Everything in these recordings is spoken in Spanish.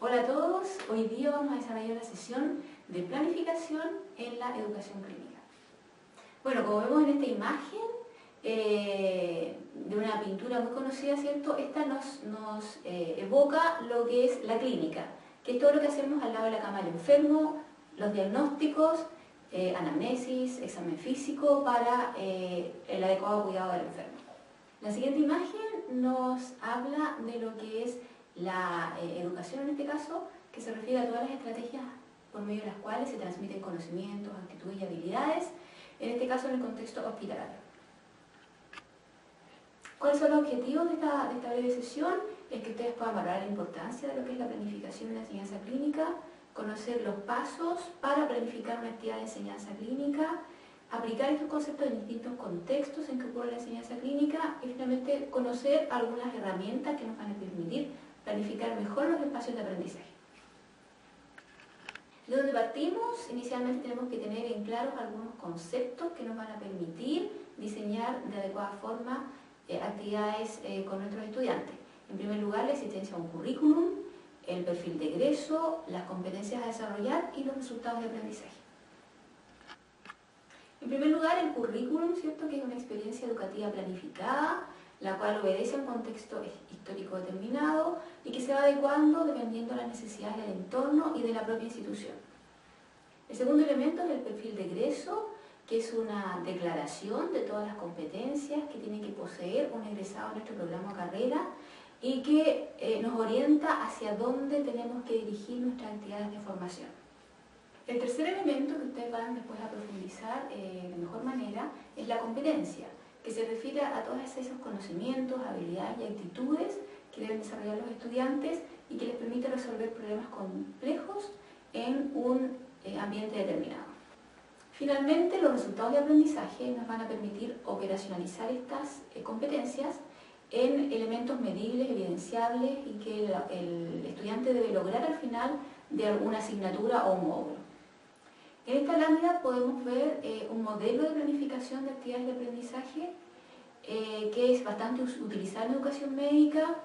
Hola a todos, hoy día vamos a desarrollar la sesión de planificación en la educación clínica. Bueno, como vemos en esta imagen de una pintura muy conocida, ¿cierto? Esta nos evoca lo que es la clínica, que es todo lo que hacemos al lado de la cama del enfermo, los diagnósticos, anamnesis, examen físico para el adecuado cuidado del enfermo. La siguiente imagen nos habla de lo que es la educación en este caso, que se refiere a todas las estrategias por medio de las cuales se transmiten conocimientos, actitudes y habilidades, en este caso en el contexto hospitalario. ¿Cuáles son los objetivos de esta breve sesión? Es que ustedes puedan valorar la importancia de lo que es la planificación en la enseñanza clínica, conocer los pasos para planificar una actividad de enseñanza clínica, aplicar estos conceptos en distintos contextos en que ocurre la enseñanza clínica y finalmente conocer algunas herramientas que nos van a permitir planificar mejor los espacios de aprendizaje. De donde partimos, inicialmente tenemos que tener en claro algunos conceptos que nos van a permitir diseñar de adecuada forma actividades con nuestros estudiantes. En primer lugar, la existencia de un currículum, el perfil de egreso, las competencias a desarrollar y los resultados de aprendizaje. En primer lugar, el currículum, ¿cierto?, que es una experiencia educativa planificada, la cual obedece a un contexto histórico determinado y que se va adecuando dependiendo de las necesidades del entorno y de la propia institución. El segundo elemento es el perfil de egreso, que es una declaración de todas las competencias que tiene que poseer un egresado en nuestro programa o carrera y que nos orienta hacia dónde tenemos que dirigir nuestras actividades de formación. El tercer elemento que ustedes van después a profundizar de mejor manera es la competencia, que se refiere a todos esos conocimientos, habilidades y actitudes que deben desarrollar los estudiantes y que les permite resolver problemas complejos en un ambiente determinado. Finalmente, los resultados de aprendizaje nos van a permitir operacionalizar estas competencias en elementos medibles, evidenciables y que el estudiante debe lograr al final de alguna asignatura o un módulo. En esta lámina podemos ver un modelo de planificación de actividades de aprendizaje que es bastante utilizado en educación médica,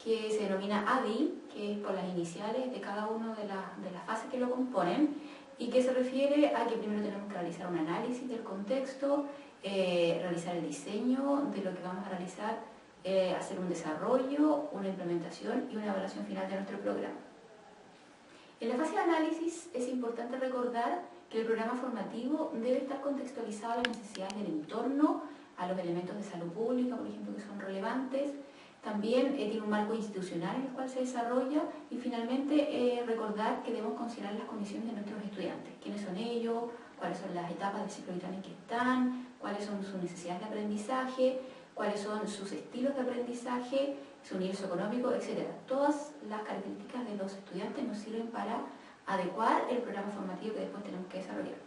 que se denomina ADI, que es por las iniciales de cada una de las fases que lo componen, y que se refiere a que primero tenemos que realizar un análisis del contexto, realizar el diseño de lo que vamos a realizar, hacer un desarrollo, una implementación y una evaluación final de nuestro programa. En la fase de análisis es importante recordar que el programa formativo debe estar contextualizado a las necesidades del entorno, a los elementos de salud pública, por ejemplo, que son relevantes. También tiene un marco institucional en el cual se desarrolla y finalmente recordar que debemos considerar las condiciones de nuestros estudiantes. ¿Quiénes son ellos? ¿Cuáles son las etapas del ciclo vital en que están? ¿Cuáles son sus necesidades de aprendizaje? ¿Cuáles son sus estilos de aprendizaje? Su nivel socioeconómico, etc. Todas las características de los estudiantes nos sirven para adecuar el programa formativo que después tenemos que desarrollar.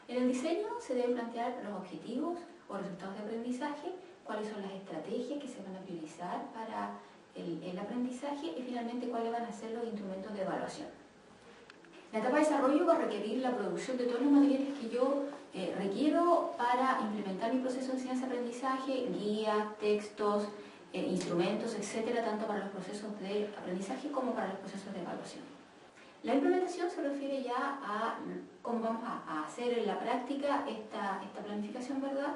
En el diseño se deben plantear los objetivos o resultados de aprendizaje, cuáles son las estrategias que se van a priorizar para el aprendizaje y finalmente cuáles van a ser los instrumentos de evaluación. La etapa de desarrollo va a requerir la producción de todos los materiales que yo requiero para implementar mi proceso de enseñanza-aprendizaje, guías, textos, instrumentos, etcétera, tanto para los procesos de aprendizaje como para los procesos de evaluación. La implementación se refiere ya a cómo vamos a hacer en la práctica esta planificación, ¿verdad?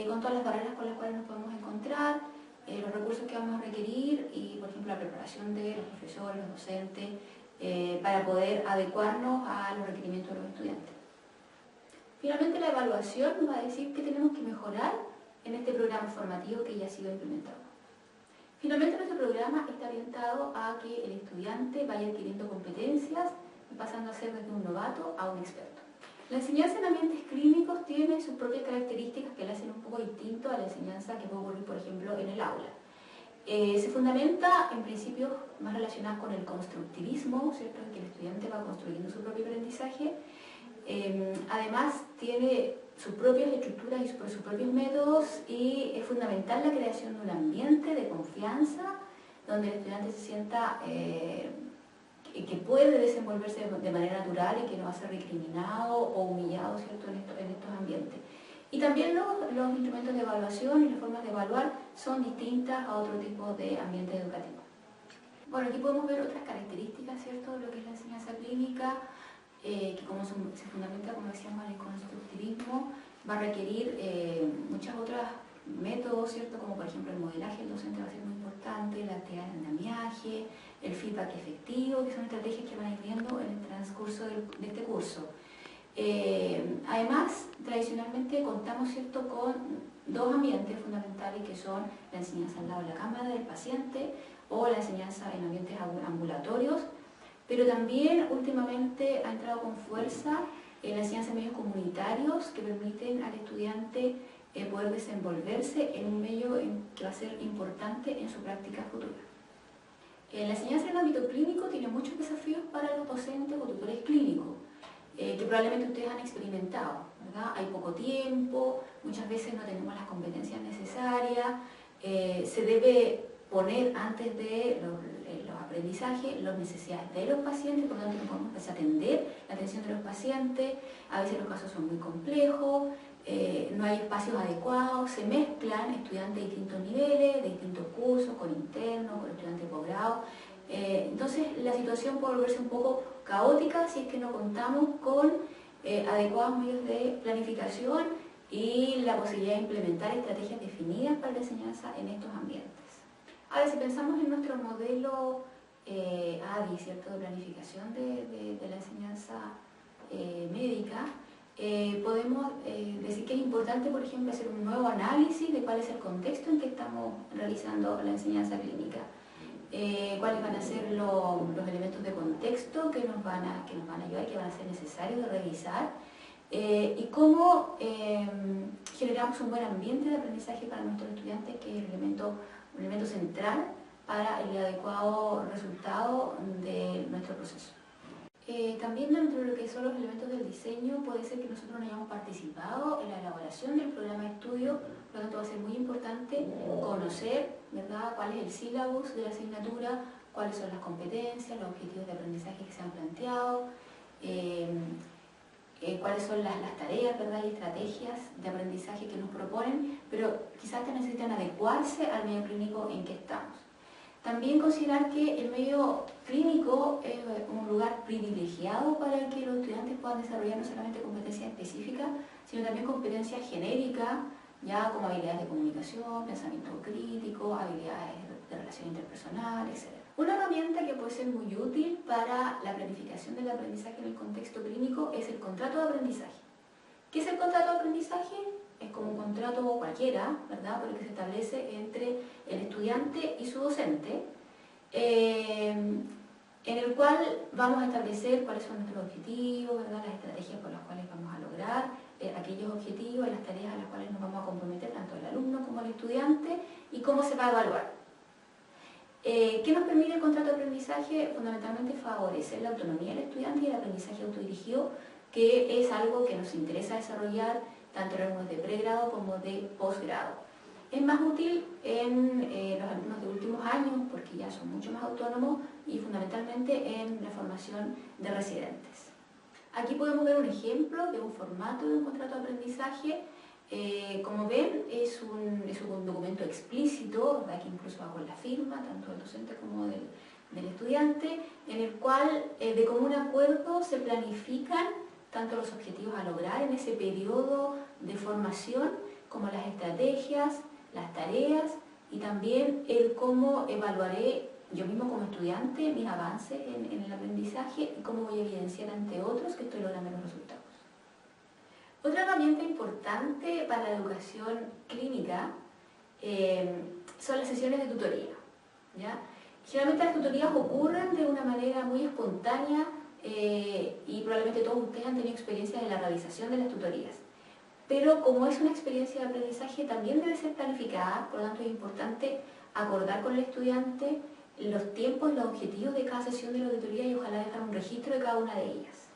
Con todas las barreras con las cuales nos podemos encontrar, los recursos que vamos a requerir y, por ejemplo, la preparación de los profesores, los docentes, para poder adecuarnos a los requerimientos de los estudiantes. Finalmente, la evaluación nos va a decir qué tenemos que mejorar en este programa formativo que ya ha sido implementado. Finalmente, nuestro programa está orientado a que el estudiante vaya adquiriendo competencias, pasando a ser desde un novato a un experto. La enseñanza en ambientes clínicos tiene sus propias características que la hacen un poco distinto a la enseñanza que puede ocurrir, por ejemplo, en el aula. Se fundamenta en principios más relacionados con el constructivismo, ¿cierto?, en que el estudiante va construyendo su propio aprendizaje. Además, tiene sus propias estructuras y sus propios métodos y es fundamental la creación de un ambiente de confianza donde el estudiante se sienta que puede desenvolverse de manera natural y que no va a ser recriminado o humillado, ¿cierto?, en estos ambientes. Y también los instrumentos de evaluación y las formas de evaluar son distintas a otro tipo de ambiente educativo. Bueno, aquí podemos ver otras características, ¿cierto?, de lo que es la enseñanza clínica, que como se fundamenta, como decíamos, en el constructivismo, va a requerir muchos otros métodos, ¿cierto?, como por ejemplo el modelaje del docente va a ser muy importante, la actividad de andamiaje, el feedback efectivo, que son estrategias que van a ir viendo en el transcurso de este curso. Además, tradicionalmente contamos, ¿cierto?, con dos ambientes fundamentales que son la enseñanza al lado de la cámara del paciente o la enseñanza en ambientes ambulatorios, pero también últimamente ha entrado con fuerza la enseñanza en medios comunitarios que permiten al estudiante poder desenvolverse en un medio que va a ser importante en su práctica futura. La enseñanza en el ámbito clínico tiene muchos desafíos para los docentes o tutores clínicos, que probablemente ustedes han experimentado, ¿verdad? Hay poco tiempo, muchas veces no tenemos las competencias necesarias, se debe poner antes de los aprendizajes las necesidades de los pacientes, por lo tanto no podemos desatender la atención de los pacientes, a veces los casos son muy complejos, no hay espacios adecuados, se mezclan estudiantes de distintos niveles, de distintos cursos, con internos, con estudiantes de posgrado. Entonces la situación puede volverse un poco caótica si es que no contamos con adecuados medios de planificación y la posibilidad de implementar estrategias definidas para la enseñanza en estos ambientes. Ahora, si pensamos en nuestro modelo ADI, ¿cierto?, de planificación de la enseñanza médica, podemos decir que es importante, por ejemplo, hacer un nuevo análisis de cuál es el contexto en que estamos realizando la enseñanza clínica. Cuáles van a ser los elementos de contexto que nos van a ayudar y que van a ser necesarios de revisar, y cómo generamos un buen ambiente de aprendizaje para nuestros estudiantes, que es un elemento central para el adecuado resultado de nuestro proceso. También dentro de lo que son los elementos del diseño, puede ser que nosotros no hayamos participado en la elaboración del programa de estudio, por lo tanto va a ser muy importante conocer, ¿verdad?, cuál es el sílabus de la asignatura, cuáles son las competencias, los objetivos de aprendizaje que se han planteado, cuáles son las tareas, ¿verdad?, y estrategias de aprendizaje que nos proponen, pero quizás necesitan adecuarse al medio clínico en que estamos. También considerar que el medio clínico es un lugar privilegiado para que los estudiantes puedan desarrollar no solamente competencias específicas, sino también competencias genéricas, ya como habilidades de comunicación, pensamiento crítico, habilidades de relación interpersonal, etc. Una herramienta que puede ser muy útil para la planificación del aprendizaje en el contexto clínico es el contrato de aprendizaje. ¿Qué es el contrato de aprendizaje? Es como un contrato cualquiera, ¿verdad?, por el que se establece entre el estudiante y su docente, en el cual vamos a establecer cuáles son nuestros objetivos, ¿verdad?, las estrategias por las cuales vamos a lograr aquellos objetivos, las tareas a las cuales nos vamos a comprometer tanto el alumno como el estudiante y cómo se va a evaluar. ¿Qué nos permite el contrato de aprendizaje? Fundamentalmente favorecer la autonomía del estudiante y el aprendizaje autodirigido, que es algo que nos interesa desarrollar tanto en alumnos de pregrado como de posgrado. Es más útil en los alumnos de últimos años porque ya son mucho más autónomos y fundamentalmente en la formación de residentes. Aquí podemos ver un ejemplo de un formato de un contrato de aprendizaje. Como ven, es un documento explícito, ¿verdad?, que incluso va con la firma tanto del docente como del estudiante, en el cual de común acuerdo se planifican tanto los objetivos a lograr en ese periodo de formación como las estrategias, las tareas y también el cómo evaluaré yo mismo como estudiante mis avances en el aprendizaje y cómo voy a evidenciar ante otros que estoy logrando los resultados. Otra herramienta importante para la educación clínica son las sesiones de tutoría, ¿ya? Generalmente las tutorías ocurren de una manera muy espontánea y probablemente todos ustedes han tenido experiencias en la realización de las tutorías. Pero como es una experiencia de aprendizaje, también debe ser planificada, por lo tanto es importante acordar con el estudiante los tiempos, los objetivos de cada sesión de la tutoría y ojalá dejar un registro de cada una de ellas.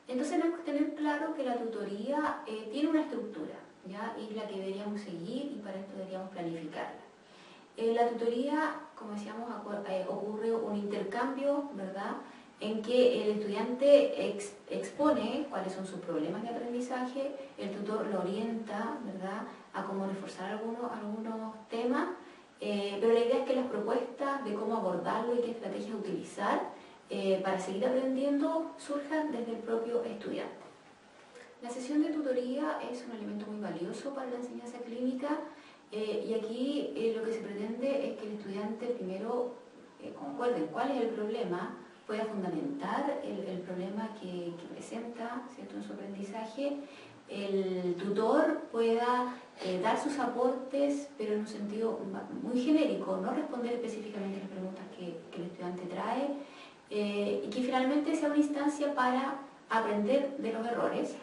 Entonces tenemos que tener claro que la tutoría tiene una estructura, ¿ya? Es la que deberíamos seguir y para esto deberíamos planificarla. En la tutoría, como decíamos, ocurre un intercambio, ¿verdad?, en que el estudiante expone cuáles son sus problemas de aprendizaje, el tutor lo orienta, ¿verdad?, a cómo reforzar algunos temas pero la idea es que las propuestas de cómo abordarlo y qué estrategias utilizar para seguir aprendiendo surjan desde el propio estudiante. La sesión de tutoría es un elemento muy valioso para la enseñanza clínica y aquí lo que se pretende es que el estudiante primero concuerde cuál es el problema, pueda fundamentar el problema que presenta, ¿cierto?, en su aprendizaje, el tutor pueda dar sus aportes, pero en un sentido muy genérico, no responder específicamente a las preguntas que el estudiante trae, y que finalmente sea una instancia para aprender de los errores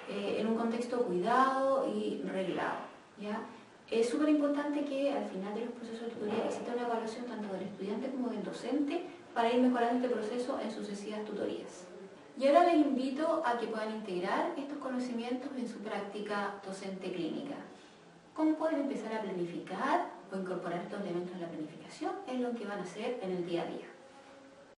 en un contexto cuidado y reglado, ¿ya? Es súper importante que al final de los procesos de tutoría exista una evaluación tanto del estudiante como del docente para ir mejorando este proceso en sucesivas tutorías. Y ahora les invito a que puedan integrar estos conocimientos en su práctica docente clínica. ¿Cómo pueden empezar a planificar o incorporar estos elementos en la planificación? Es lo que van a hacer en el día a día.